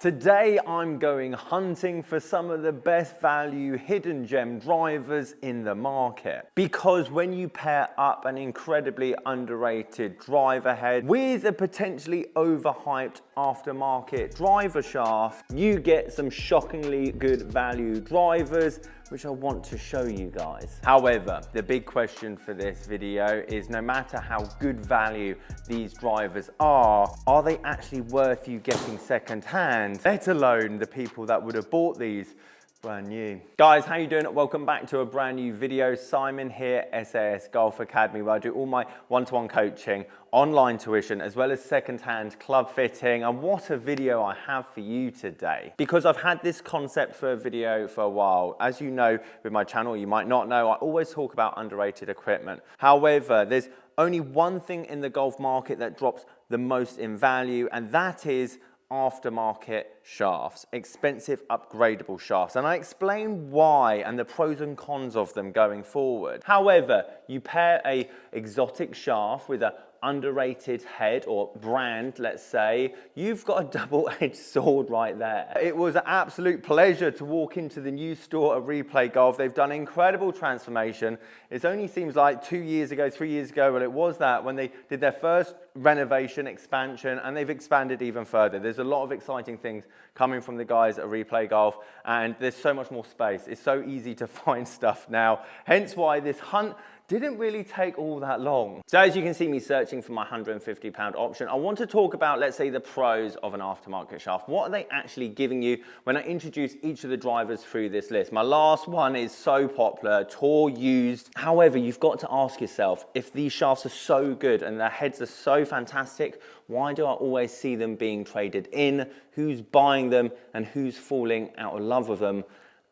Today I'm going hunting for some of the best value hidden gem drivers in the market. Because when you pair up an incredibly underrated driver head with a potentially overhyped aftermarket driver shaft, you get some shockingly good value drivers, which I want to show you guys. However, the big question for this video is no matter how good value these drivers are they actually worth you getting second hand, let alone the people that would have bought these brand new. Guys, how you doing? Welcome back to a brand new video. Simon here, SAS Golf Academy, where I do all my one-to-one coaching, online tuition, as well as second-hand club fitting. And what a video I have for you today. Because I've had this concept for a video for a while. As you know, with my channel, you might not know, I always talk about underrated equipment. However, there's only one thing in the golf market that drops the most in value, and that is aftermarket shafts, expensive upgradable shafts, and I explain why and the pros and cons of them going forward. However, you pair a exotic shaft with a underrated head or brand, let's say, you've got a double-edged sword right there. It was an absolute pleasure to walk into the new store at Replay Golf. They've done incredible transformation. It only seems like 2 years ago, 3 years ago, well, it was that when they did their first renovation, expansion, and they've expanded even further. There's a lot of exciting things coming from the guys at Replay Golf, and there's so much more space. It's so easy to find stuff now, hence why this hunt didn't really take all that long. So as you can see me searching for my £150 option, I want to talk about, let's say, the pros of an aftermarket shaft. What are they actually giving you when I introduce each of the drivers through this list? My last one is so popular, tour used. However, you've got to ask yourself, if these shafts are so good and their heads are so fantastic, why do I always see them being traded in? Who's buying them and who's falling out of love with them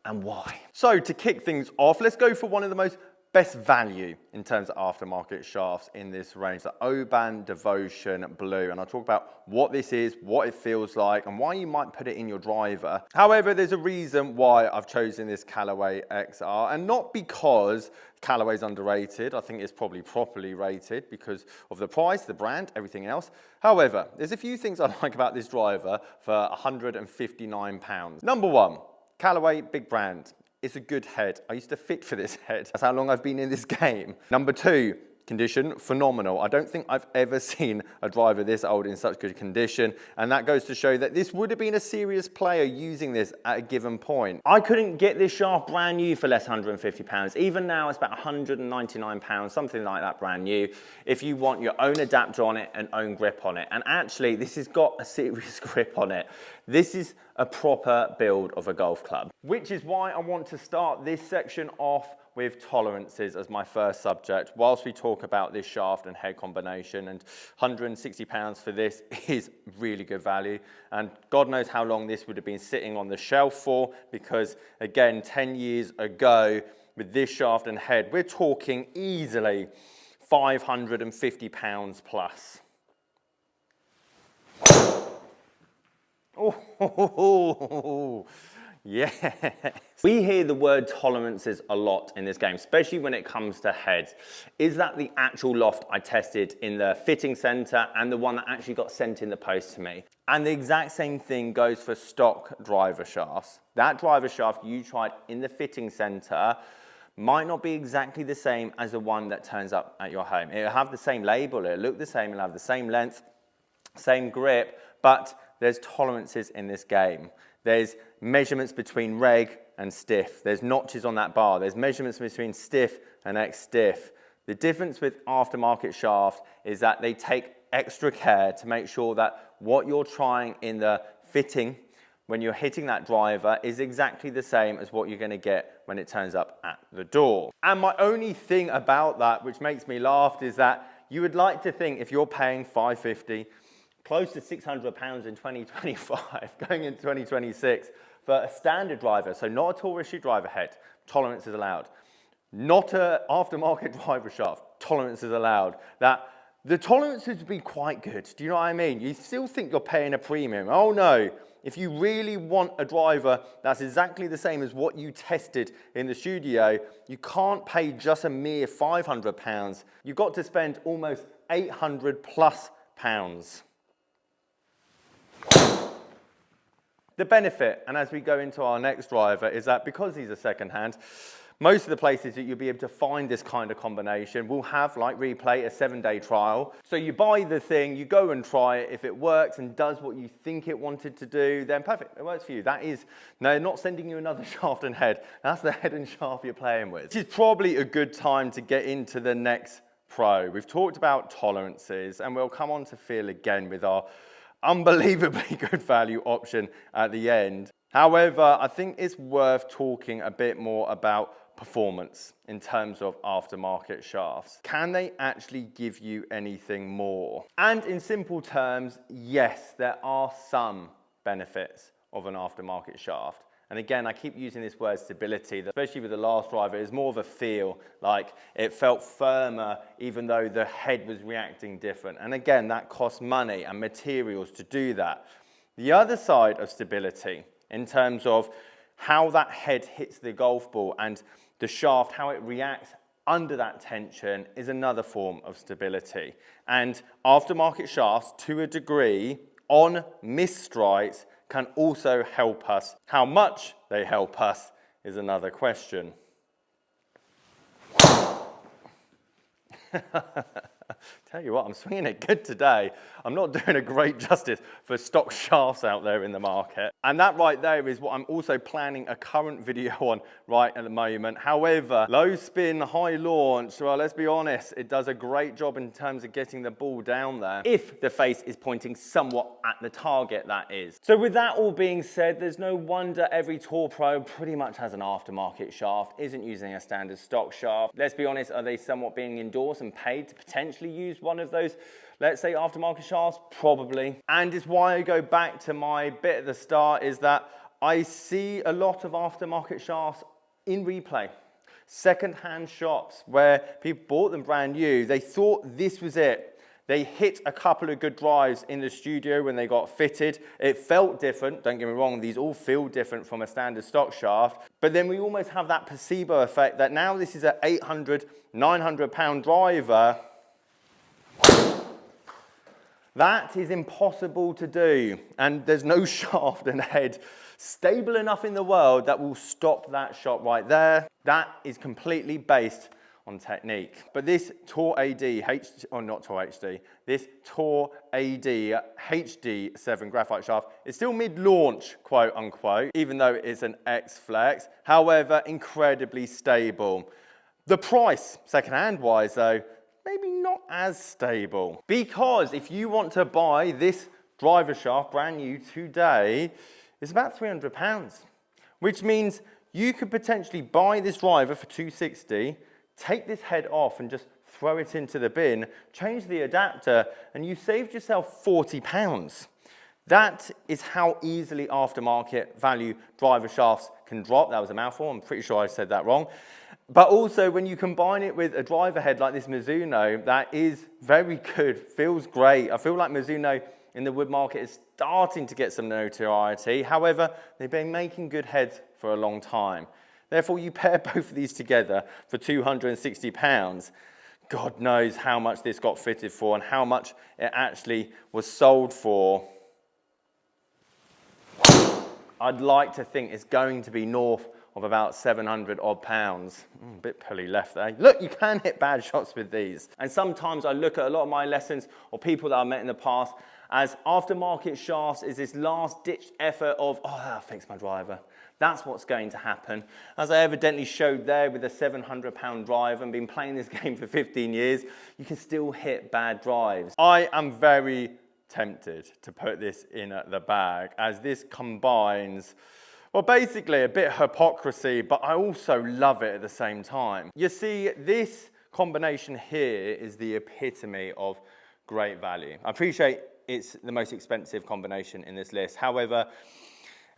and why? So to kick things off, let's go for one of the most best value in terms of aftermarket shafts in this range, the Oban Devotion Blue. And I'll talk about what this is, what it feels like, and why you might put it in your driver. However, there's a reason why I've chosen this Callaway XR, and not because Callaway's underrated. I think it's probably properly rated because of the price, the brand, everything else. However, there's a few things I like about this driver for £159. Number one, Callaway, big brand. It's a good head. I used to fit for this head. That's how long I've been in this game. Number two, condition, phenomenal. I don't think I've ever seen a driver this old in such good condition, and that goes to show that this would have been a serious player using this at a given point. I couldn't get this shaft brand new for less than £150. Even now, it's about £199, something like that brand new, if you want your own adapter on it and own grip on it. And actually, this has got a serious grip on it. This is a proper build of a golf club, which is why I want to start this section off with tolerances as my first subject, whilst we talk about this shaft and head combination. And £160 for this is really good value, and God knows how long this would have been sitting on the shelf for, because again, 10 years ago with this shaft and head, we're talking easily £550 plus. Oh, yes. We hear the word tolerances a lot in this game, especially when it comes to heads. Is that the actual loft I tested in the fitting center and the one that actually got sent in the post to me? And the exact same thing goes for stock driver shafts. That driver shaft you tried in the fitting center might not be exactly the same as the one that turns up at your home. It'll have the same label, it'll look the same, it'll have the same length, same grip, but there's tolerances in this game. There's measurements between reg and stiff. There's notches on that bar. There's measurements between stiff and ex-stiff. The difference with aftermarket shaft is that they take extra care to make sure that what you're trying in the fitting when you're hitting that driver is exactly the same as what you're going to get when it turns up at the door. And my only thing about that, which makes me laugh, is that you would like to think if you're paying $550, close to £600 in 2025, going into 2026, for a standard driver, so not a tour issue driver head, tolerance is allowed. Not an aftermarket driver shaft, tolerance is allowed. That the tolerances would be quite good. Do you know what I mean? You still think you're paying a premium. Oh no, if you really want a driver that's exactly the same as what you tested in the studio, you can't pay just a mere £500. You've got to spend almost £800 plus. The benefit, and as we go into our next driver, is that because these are second-hand, most of the places that you'll be able to find this kind of combination will have, like Replay, a 7-day trial. So you buy the thing, you go and try it. If it works and does what you think it wanted to do, then perfect, it works for you. That is, no, not sending you another shaft and head. That's the head and shaft you're playing with. This is probably a good time to get into the next pro. We've talked about tolerances, and we'll come on to feel again with our unbelievably good value option at the end. However, I think it's worth talking a bit more about performance in terms of aftermarket shafts. Can they actually give you anything more? And in simple terms, yes, there are some benefits of an aftermarket shaft. And again, I keep using this word stability, especially with the last driver. It's more of a feel, like it felt firmer even though the head was reacting different. And again, that costs money and materials to do that. The other side of stability, in terms of how that head hits the golf ball and the shaft, how it reacts under that tension, is another form of stability. And aftermarket shafts, to a degree, on missed strikes, can also help us. How much they help us is another question. Tell you what, I'm swinging it good today. I'm not doing a great justice for stock shafts out there in the market. And that right there is what I'm also planning a current video on right at the moment. However, low spin, high launch, well, let's be honest, it does a great job in terms of getting the ball down there, if the face is pointing somewhat at the target, that is. So with that all being said, there's no wonder every Tour Pro pretty much has an aftermarket shaft, isn't using a standard stock shaft. Let's be honest, are they somewhat being endorsed and paid to potentially use one of those, let's say, aftermarket shafts? Probably. And it's why I go back to my bit at the start, is that I see a lot of aftermarket shafts in Replay. Second-hand shops where people bought them brand new. They thought this was it. They hit a couple of good drives in the studio when they got fitted. It felt different, don't get me wrong, these all feel different from a standard stock shaft. But then we almost have that placebo effect that now this is an 800, 900 pound driver. That is impossible to do, and there's no shaft and head stable enough in the world that will stop that shot right there. That is completely based on technique. But this Tour AD, not Tour HD, this Tour AD HD7 graphite shaft is still mid-launch, quote unquote, even though it's an X-Flex. However, incredibly stable. The price, second-hand wise though, maybe not as stable. Because if you want to buy this driver shaft brand new today, it's about £300, which means you could potentially buy this driver for $260, take this head off and just throw it into the bin, change the adapter, and you saved yourself £40. That is how easily aftermarket value driver shafts can drop. That was a mouthful, I'm pretty sure I said that wrong. But also when you combine it with a driver head like this Mizuno, that is very good, feels great. I feel like Mizuno in the wood market is starting to get some notoriety. However, they've been making good heads for a long time. Therefore, you pair both of these together for £260. God knows how much this got fitted for and how much it actually was sold for. I'd like to think it's going to be north of about 700 odd pounds. A bit pulley left there. Look, you can hit bad shots with these. And sometimes I look at a lot of my lessons or people that I've met in the past as aftermarket shafts is this last ditch effort of, oh, that'll fix my driver. That's what's going to happen. As I evidently showed there with a 700 pound driver and been playing this game for 15 years, you can still hit bad drives. I am very tempted to put this in the bag as this combines, well, basically a bit of hypocrisy, but I also love it at the same time. You see, this combination here is the epitome of great value. I appreciate it's the most expensive combination in this list. However,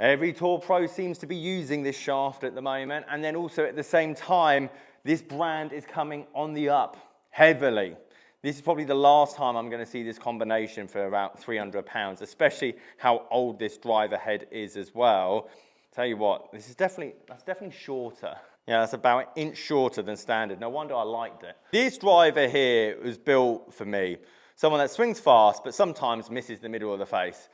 every Tour Pro seems to be using this shaft at the moment, and then also at the same time, this brand is coming on the up heavily. This is probably the last time I'm going to see this combination for about £300, especially how old this driver head is as well. Tell you what, that's definitely shorter. Yeah, that's about an inch shorter than standard. No wonder I liked it. This driver here was built for me. Someone that swings fast, but sometimes misses the middle of the face.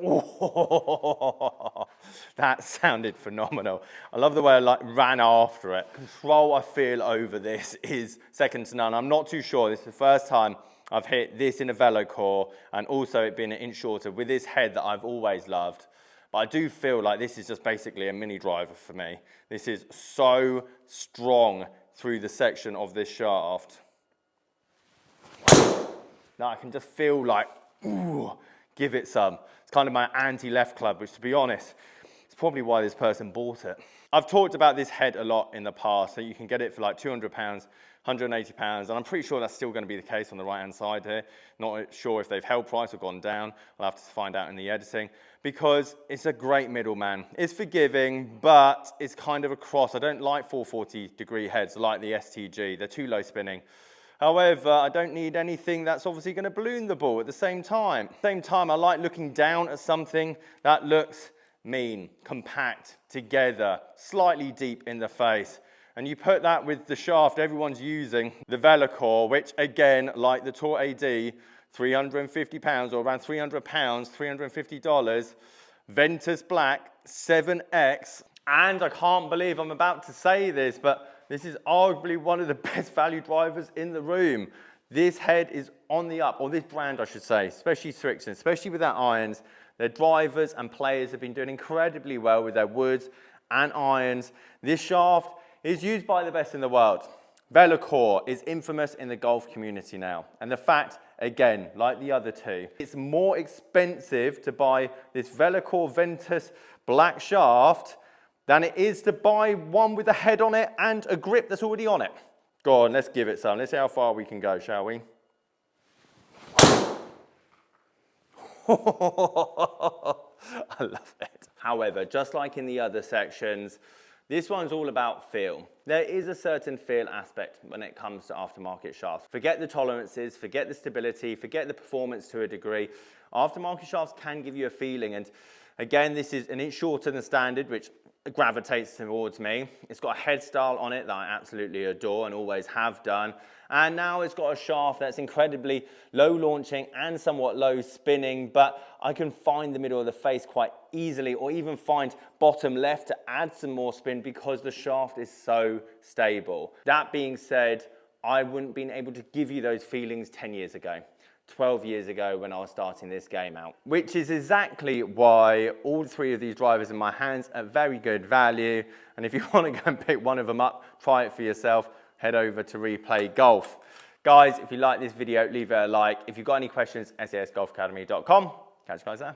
Oh, that sounded phenomenal. I love the way I ran after it. Control I feel over this is second to none. I'm not too sure. This is the first time I've hit this in a Velocore, and also it being an inch shorter with this head that I've always loved. But I do feel like this is just basically a mini driver for me. This is so strong through the section of this shaft. Now I can just feel like, ooh, give it some. It's kind of my anti-left club, which to be honest, it's probably why this person bought it. I've talked about this head a lot in the past, so you can get it for like £200, £180, and I'm pretty sure that's still going to be the case on the right-hand side here. Not sure if they've held price or gone down. I'll have to find out in the editing, because it's a great middleman. It's forgiving, but it's kind of a cross. I don't like 440-degree heads like the STG. They're too low spinning. However, I don't need anything that's obviously going to balloon the ball at the same time. At the same time, I like looking down at something that looks mean, compact, together, slightly deep in the face. And you put that with the shaft everyone's using, the Velocore, which again, like the Tour AD, £350 or around £300, $350, Ventus Black 7X. And I can't believe I'm about to say this, but this is arguably one of the best value drivers in the room. This head is on the up, or this brand I should say, especially Strixon, especially with their irons. Their drivers and players have been doing incredibly well with their woods and irons. This shaft is used by the best in the world. Velocore is infamous in the golf community now. And the fact, again, like the other two, it's more expensive to buy this Velocore Ventus Black shaft than it is to buy one with a head on it and a grip that's already on it. Go on, let's give it some. Let's see how far we can go, shall we? I love it. However, just like in the other sections, this one's all about feel. There is a certain feel aspect when it comes to aftermarket shafts. Forget the tolerances, forget the stability, forget the performance to a degree. Aftermarket shafts can give you a feeling, and again, this is an inch shorter than standard, which gravitates towards me. It's got a head style on it that I absolutely adore and always have done. And now it's got a shaft that's incredibly low launching and somewhat low spinning, but I can find the middle of the face quite easily, or even find bottom left to add some more spin because the shaft is so stable. That being said, I wouldn't have been able to give you those feelings 10 years ago. 12 years ago when I was starting this game out, which is exactly why all three of these drivers in my hands are very good value. And if you want to go and pick one of them up, try it for yourself, head over to Replay Golf. Guys, if you like this video, leave it a like. If you've got any questions, sasgolfacademy.com. Catch you guys there.